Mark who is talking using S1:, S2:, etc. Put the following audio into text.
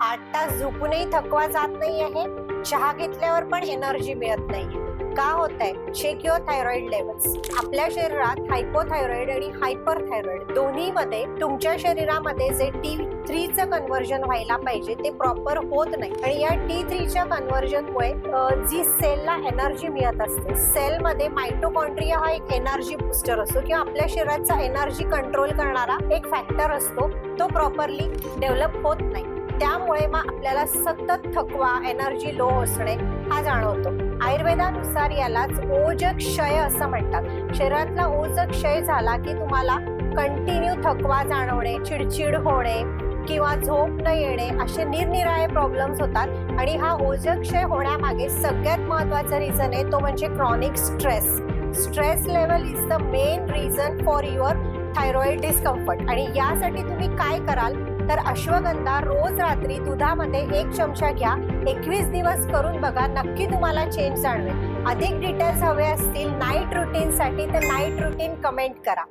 S1: 8 तास झोपूनही थकवा जात नाही आहे, चहा घेतल्यावर पण एनर्जी मिळत नाहीये. का होतंय? Check your thyroid levels. आपल्या शरीरात हायपोथायरॉइड आणि हायपरथायरॉइड दोन्ही मध्ये तुमच्या शरीरामध्ये जे T3चं कन्व्हर्जन व्हायला पाहिजे ते प्रॉपर होत नाही. आणि या T3च्या कन्व्हर्जनमुळे जी सेलला एनर्जी मिळत असते, सेलमध्ये मायटोकॉन्ड्रिया हा एक एनर्जी बुस्टर असतो किंवा आपल्या शरीराचा एनर्जी कंट्रोल करणारा एक फॅक्टर असतो, तो प्रॉपरली डेव्हलप होत नाही. त्यामुळे मग आपल्याला सतत थकवा, एनर्जी लो असणे हा जाणवतो. आयुर्वेदानुसार यालाच ओजक्षय असं म्हणतात. शरीरातला ओजक्षय झाला की तुम्हाला कंटिन्यू थकवा जाणवणे, चिडचिड होणे किंवा झोप न येणे असे निरनिराळे प्रॉब्लेम्स होतात. आणि हा ओजक्षय होण्यामागे सगळ्यात महत्वाचा रिझन आहे तो म्हणजे chronic stress. Stress level is the main reason for your thyroid discomfort. आणि यासाठी तुम्ही काय कराल तर अश्वगंधा रोज रात्री दुधामध्ये 1 चमचा घ्या. 21 दिवस करून बघा, नक्की तुम्हाला चेंज जाणवेल. अधिक डिटेल्स हवे असतील नाईट रुटीन साठी तर नाईट रुटीन कमेंट करा.